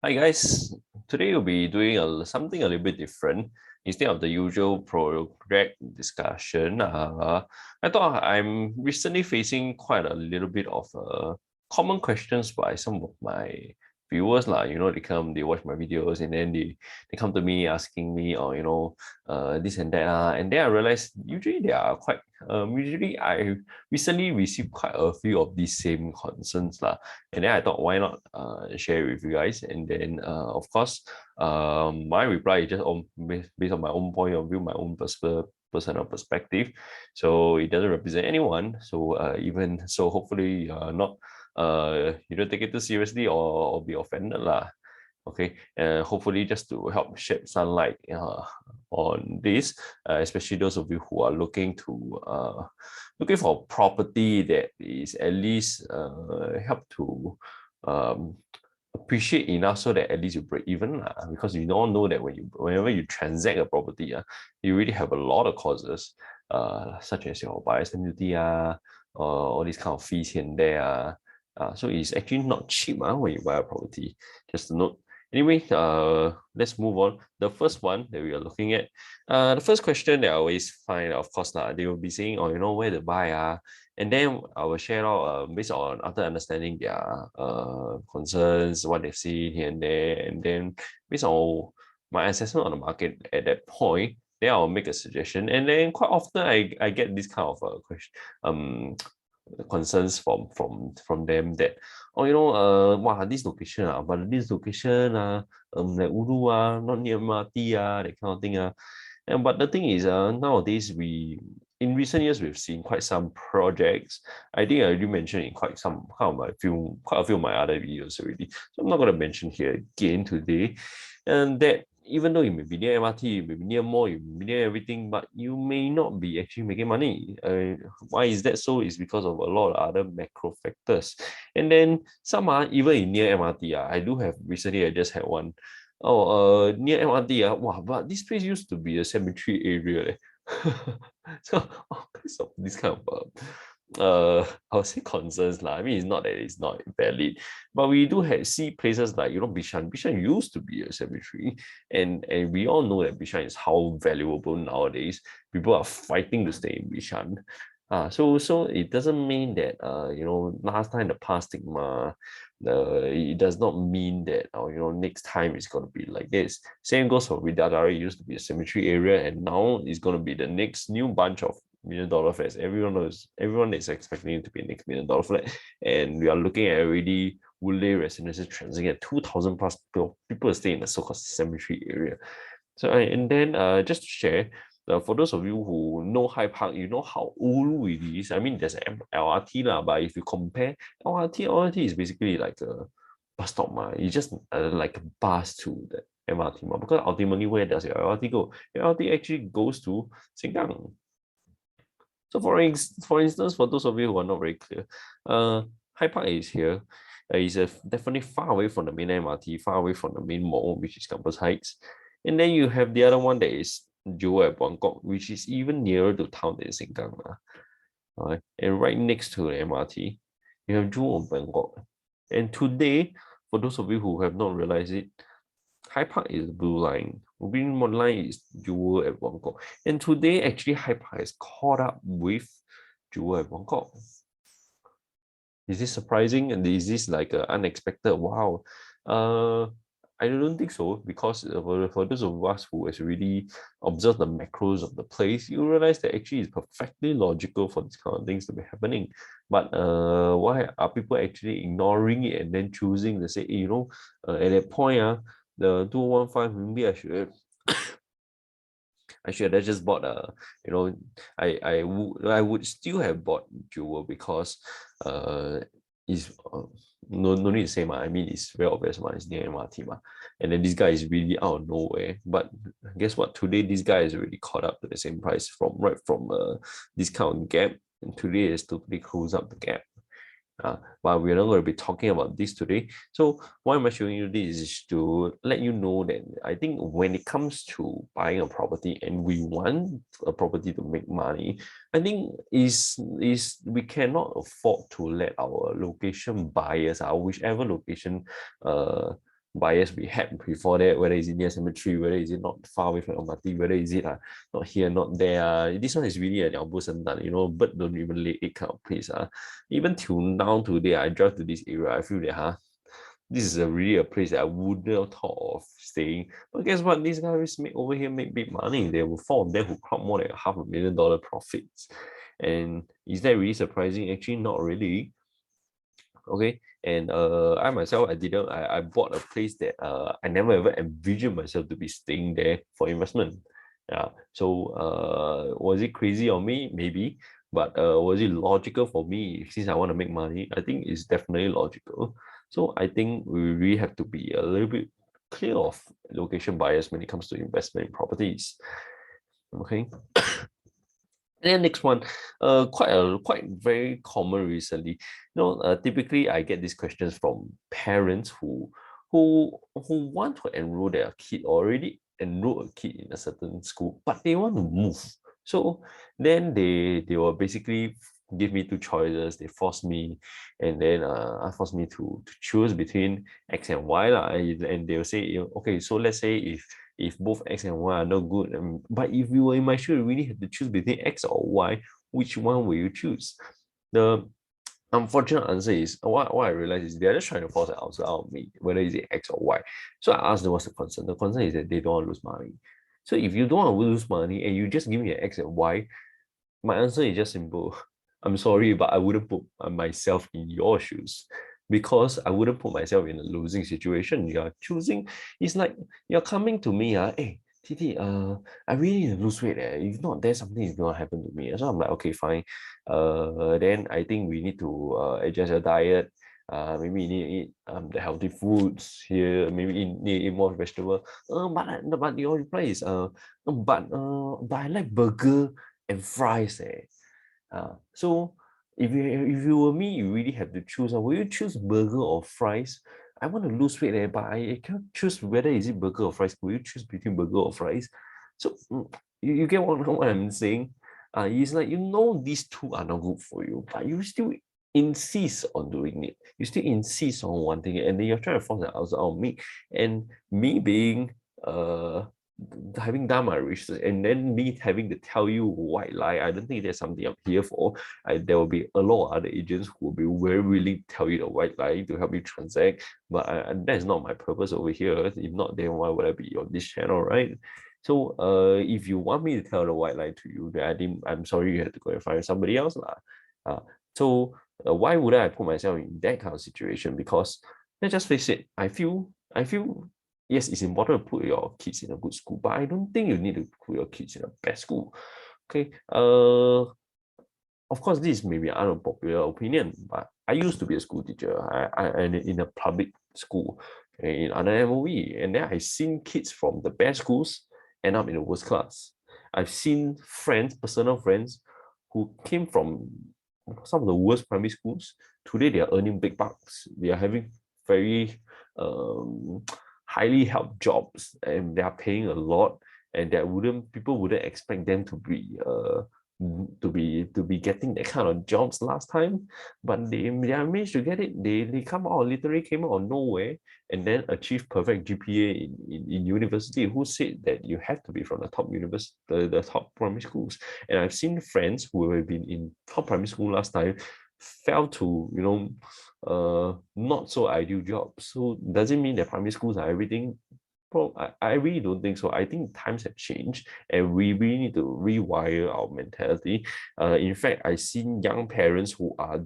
Hi guys, today we'll be doing something a little bit different. Instead of the usual project discussion, I thought I'm recently facing quite a little bit of common questions by some of my viewers lah. They watch my videos and then they come to me asking me, or this and that and then I realized usually they are quite usually I recently received quite a few of these same concerns lah. And then I thought, why not share it with you guys? And then, of course, my reply is just based on my own point of view, my own personal perspective. So it doesn't represent anyone. So even so, hopefully, not you don't take it too seriously or be offended lah. Okay, hopefully just to help shed sunlight on this, especially those of you who are looking for a property that is at least help to um, appreciate enough so that at least you break even because you all know that whenever you transact a property, you really have a lot of causes, such as your buyer's stamp duty, all these kind of fees here and there. So it's actually not cheap when you buy a property. Just to note. Anyway, let's move on. The first one that we are looking at, the first question that I always find, of course, they will be saying, oh, where to buy, and then I will share out based on after understanding their concerns, what they've seen here and there, and then based on my assessment on the market at that point, then I'll make a suggestion. And then quite often I get this kind of question, concerns from them that, oh, wow, this location, but this location, like Ulu, not near MRT, that kind of thing. And but the thing is, nowadays in recent years we've seen quite some projects. I think I already mentioned in quite a few of my other videos already. So I'm not going to mention here again today. And that even though you may be near MRT, you may be near mall, you may be near everything, but you may not be actually making money. Why is that so? It's because of a lot of other macro factors. And then some are even in near MRT. I do have recently, I just had one. Oh, near MRT, wow, but this place used to be a cemetery area. So all kinds of this kind of I would say concerns lah. I mean, it's not that it's not valid, but we do see places like Bishan. Bishan used to be a cemetery, and we all know that Bishan is how valuable nowadays. People are fighting to stay in Bishan. So it doesn't mean that last time the past stigma, it does not mean that next time it's gonna be like this. Same goes for Bidadari. It used to be a cemetery area, and now it's gonna be the next new bunch of $1 million flats. Everyone is expecting it to be a next $1 million flat, and we are looking at already Woodleigh residences transacting at 2,000 plus people stay in the so-called cemetery area. So and then just to share, for those of you who know Hyde Park, you know how ulu it is. I mean, there's an LRT lah, but if you compare LRT is basically like a bus stop It's just like a bus to the MRT because ultimately, where does your LRT go? Your LRT actually goes to Sengkang. So for instance, for those of you who are not very clear, Hyde Park is here. It's definitely far away from the main MRT, far away from the main mall, which is Campus Heights. And then you have the other one that is Jewel at Buangkok, which is even nearer to town than Sengkang. And right next to the MRT, you have Jewel at Buangkok. And today, for those of you who have not realized it, Hyde Park is the blue line. Green line is Jewel at Buangkok. And today, actually, Hyde Park is caught up with Jewel at Buangkok. Is this surprising? And is this like an unexpected? Wow. I don't think so, because for those of us who has really observed the macros of the place, you realize that actually it's perfectly logical for these kind of things to be happening. But why are people actually ignoring it and then choosing to say, at that point, the 2015, maybe I should have just bought I would still have bought Jewel because is no need to say I mean, it's very obvious it's near MRT and then this guy is really out of nowhere. But guess what? Today this guy is already caught up to the same price from discount gap, and today is totally close up the gap. But we're not going to be talking about this today. So why am I showing you this is to let you know that I think when it comes to buying a property and we want a property to make money, I think is we cannot afford to let our location bias, whichever location bias we had before that, whether it's in the cemetery, whether is it not far away from MRT, whether is it not here, not there. This one is really an elbow sendan, bird don't even lay egg kind of place. Even till now today, I drive to this area, I feel that this is really a place that I wouldn't have thought of staying. But guess what? These guys over here make big money. There were four of them who clocked more than $500,000 profits. And is that really surprising? Actually, not really. Okay. And I myself, I bought a place that I never ever envisioned myself to be staying there for investment. Yeah. So was it crazy on me? Maybe. But was it logical for me since I want to make money? I think it's definitely logical. So I think we really have to be a little bit clear of location bias when it comes to investment in properties. Okay. And then next one, quite very common recently. Typically I get these questions from parents who want to enroll their kid or already enroll a kid in a certain school, but they want to move. So then they will basically give me two choices. They force me, and then force me to choose between X and Y lah. And they'll say, okay, so let's say if both X and Y are not good, but if you were in my shoe, you really have to choose between X or Y, which one will you choose? The unfortunate answer is what I realize is they're just trying to force an answer out of me, whether it's X or Y. So I asked them what's the concern. The concern is that they don't want to lose money. So if you don't want to lose money and you just give me an X and Y, my answer is just simple. I'm sorry, but I wouldn't put myself in your shoes because I wouldn't put myself in a losing situation. You're choosing, it's like you're coming to me, hey, Titi, I really need to lose weight. If not, there's something is gonna happen to me. So I'm like, okay, fine. Then I think we need to adjust your diet. Maybe you need to eat the healthy foods here. Maybe you need to eat more vegetable. But your reply is but I like burger and fries. So if you were me, you really have to choose. Will you choose burger or fries? I want to lose weight, but I can't choose whether is it burger or fries. Will you choose between burger or fries? So you get what I'm saying? It's like these two are not good for you, but you still insist on doing it. You still insist on wanting it, and then you're trying to force the answer out of me. And me being having done my research and then me having to tell you white lie, I don't think that's something I'm here for. There will be a lot of other agents who will be very willing to tell you the white lie to help you transact, but that's not my purpose over here. If not, then why would I be on this channel, right? So if you want me to tell the white lie to you, then I'm sorry you had to go and find somebody else lah. So why would I put myself in that kind of situation? Because let's just face it, I feel yes, it's important to put your kids in a good school, but I don't think you need to put your kids in a bad school. Okay. Of course, this may be an unpopular opinion, but I used to be a school teacher. I in a public school, okay, in under MOE, and then I seen kids from the best schools end up in the worst class. I've seen friends, personal friends, who came from some of the worst primary schools. Today they are earning big bucks. They are having very highly helped jobs, and they are paying a lot, and people wouldn't expect them to be getting that kind of jobs last time, but they managed to get it. They literally came out of nowhere and then achieve perfect GPA in university. Who said that you have to be from the top university, the top primary schools? And I've seen friends who have been in top primary school last time fell to not so ideal jobs. So does it mean that primary schools are everything? I really don't think so. I think times have changed and we really need to rewire our mentality. In fact, I've seen young parents who are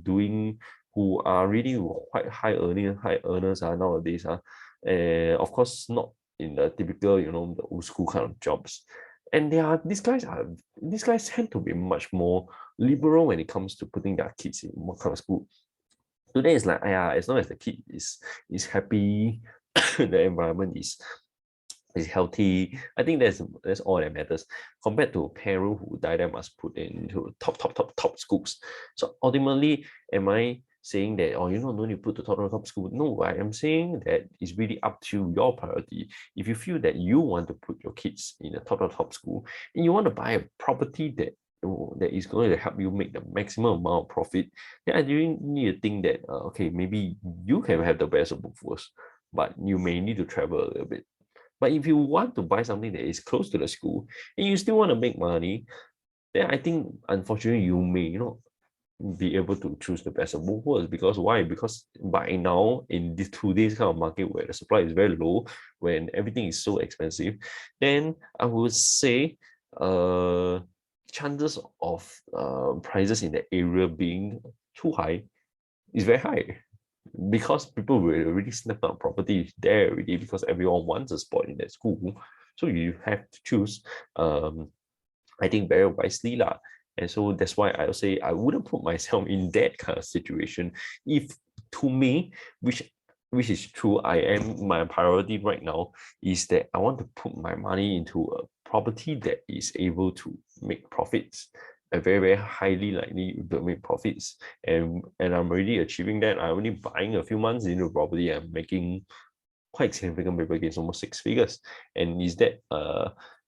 really quite high earners nowadays. Of course, not in the typical, the old school kind of jobs. And these guys tend to be much more liberal when it comes to putting their kids in what kind of school. Today is like, as long as the kid is happy, the environment is healthy. I think that's all that matters. Compared to a parent who die must put into top schools. So ultimately, am I saying that no need to put the top school? No, I am saying that it's really up to your priority. If you feel that you want to put your kids in a top school and you want to buy a property that is going to help you make the maximum amount of profit, then I really need to think that okay, maybe you can have the best of both worlds. but you may need to travel a little bit. But if you want to buy something that is close to the school and you still want to make money, then I think unfortunately you may not be able to choose the best of both worlds. Because why? Because by now in this today's kind of market where the supply is very low, when everything is so expensive, then I would say chances of prices in the area being too high is very high, because people will already snap up property there already, because everyone wants a spot in that school. So you have to choose, I think, very wisely lah. And so that's why I would say I wouldn't put myself in that kind of situation. If to me, which is true, my priority right now is that I want to put my money into a property that is able to make profits, a very, very highly likely to make profits. And I'm already achieving that. I'm only buying a few months into property. I'm making quite significant paper gains, almost six figures. And is that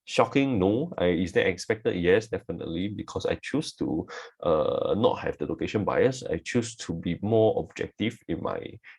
shocking? No. Is that expected? Yes, definitely, because I choose to not have the location bias. I choose to be more objective in my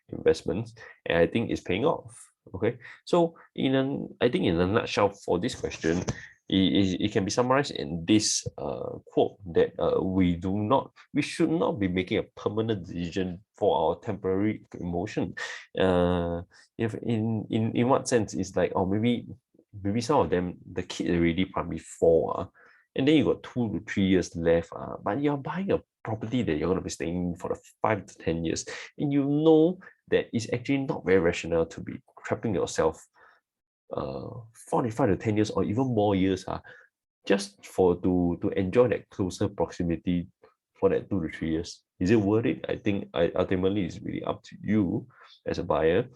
investments, and I think it's paying off. Okay, so I think in a nutshell for this question, it can be summarized in this quote that we should not be making a permanent decision for our temporary emotion. If in what sense, it's like, or maybe some of them, the kid already primary four, and then you got 2 to 3 years left, but you're buying a property that you're going to be staying for the 5 to 10 years, and you know that it's actually not very rational to be trapping yourself 45 to 10 years or even more years, just for to enjoy that closer proximity for that 2 to 3 years. Is it worth it? I think ultimately it's really up to you as a buyer.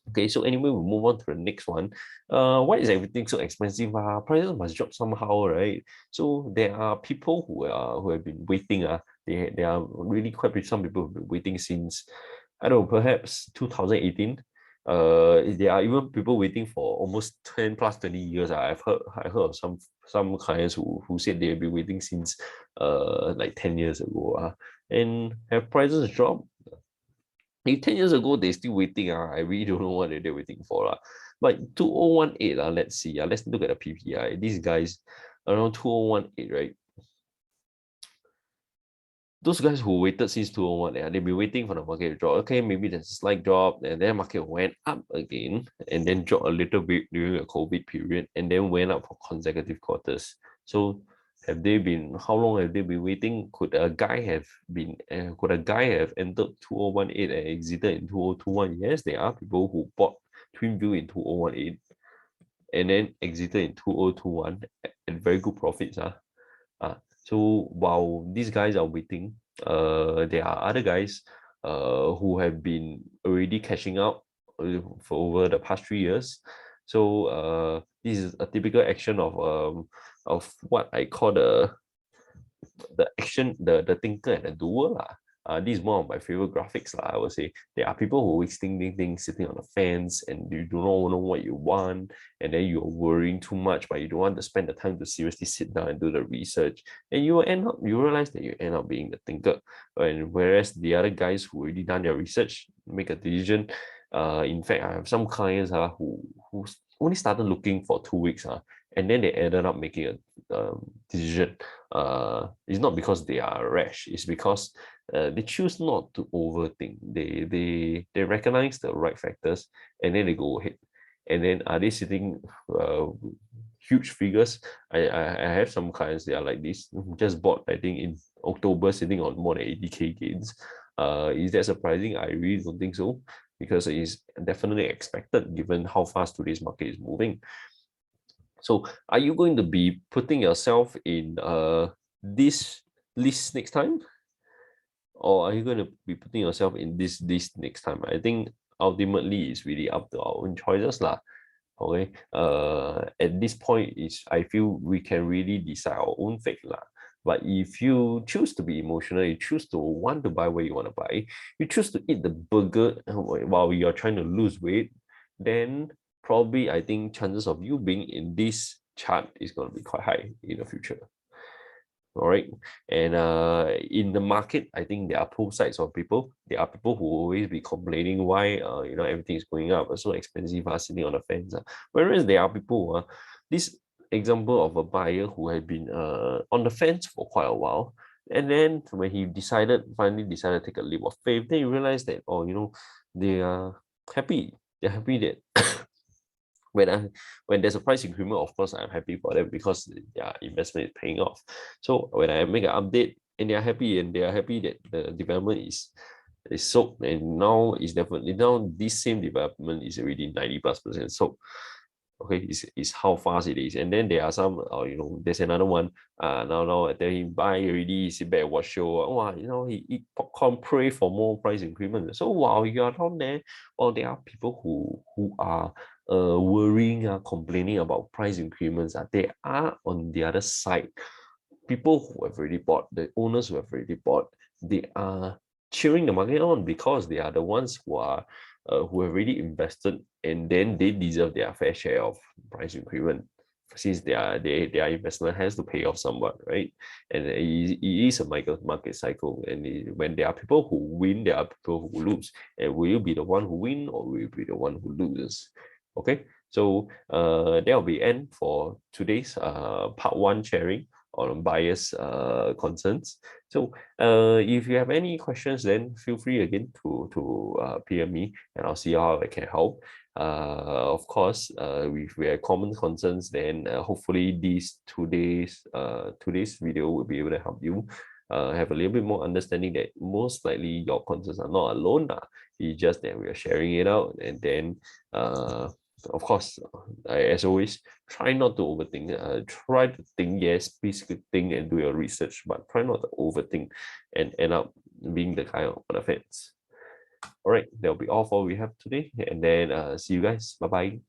Okay, so anyway, we'll move on to the next one. Why is everything so expensive? Prices must drop somehow, right? So there are people who have been waiting. They are really quite some people have been waiting since, I don't know, perhaps 2018. There are even people waiting for almost 10 plus 20 years. I heard of some clients who said they've been waiting since like 10 years ago. And have prices dropped? If 10 years ago they still waiting, I really don't know what they're waiting for. But 2018, let's see. Let's look at the PPI. These guys around 2018, right? Those guys who waited since 2001, they've been waiting for the market to drop. Okay, maybe there's a slight drop, and then market went up again, and then dropped a little bit during the COVID period, and then went up for consecutive quarters. So how long have they been waiting? Could a guy have entered 2018 and exited in 2021? Yes, there are people who bought TwinView in 2018 and then exited in 2021 at very good profits. So while these guys are waiting, there are other guys who have been already cashing out for over the past 3 years. So this is a typical action of what I call the action, the thinker and the doer. This is one of my favorite graphics. I would say there are people who are wasting things sitting on the fence, and you do not know what you want, and then you're worrying too much, but you don't want to spend the time to seriously sit down and do the research. And you realize that you end up being the thinker. And whereas the other guys who already done their research make a decision. In fact, I have some clients who only started looking for 2 weeks, and then they ended up making a decision. It's not because they are rash, it's because they choose not to overthink. They recognize the right factors, and then they go ahead. And then are they sitting huge figures? I have some clients, they are like this, just bought, I think, in October, sitting on more than 80K gains. Is that surprising? I really don't think so, because it is definitely expected given how fast today's market is moving. So are you going to be putting yourself in this list next time? Or are you going to be putting yourself in this list next time? I think ultimately it's really up to our own choices lah. Okay. At this point, I feel we can really decide our own fate lah. But if you choose to be emotional, you choose to want to buy what you want to buy, you choose to eat the burger while you're trying to lose weight, then probably I think chances of you being in this chart is going to be quite high in the future. All right. And in the market, I think there are both sides of people. There are people who always be complaining why everything is going up, so expensive, sitting on the fence. Whereas there are people, this example of a buyer who had been on the fence for quite a while. And then when he finally decided to take a leap of faith, then you realize that, they are happy. They're happy that when there's a price increment, of course, I'm happy for them because their investment is paying off. So when I make an update and they are happy that the development is sold, and now this same development is already 90+% sold. Okay, is how fast it is. And then there are some, there's another one. Now I tell him buy already, sit back, watch show. Wow, he eat popcorn, pray for more price increment. So while you are down there, there are people who are worrying, complaining about price increments. They are on the other side. People who have already bought, the owners who have already bought, they are cheering the market on because they are the ones who have already invested, and then they deserve their fair share of price increment since their investment has to pay off somewhat, right? And it is a market cycle, and when there are people who win, there are people who lose. And will you be the one who win, or will you be the one who loses? Okay, so that will be end for today's part one sharing on buyers concerns. So if you have any questions, then feel free again to PM me, and I'll see how I can help. Of course, if we have common concerns, then hopefully today's video will be able to help you have a little bit more understanding that most likely your concerns are not alone. It's just that we are sharing it out, and then of course, as always, try not to overthink. Try to think, yes, please think and do your research, but try not to overthink and end up being the guy on the fence. All right, that'll be all for we have today, and then see you guys. Bye bye.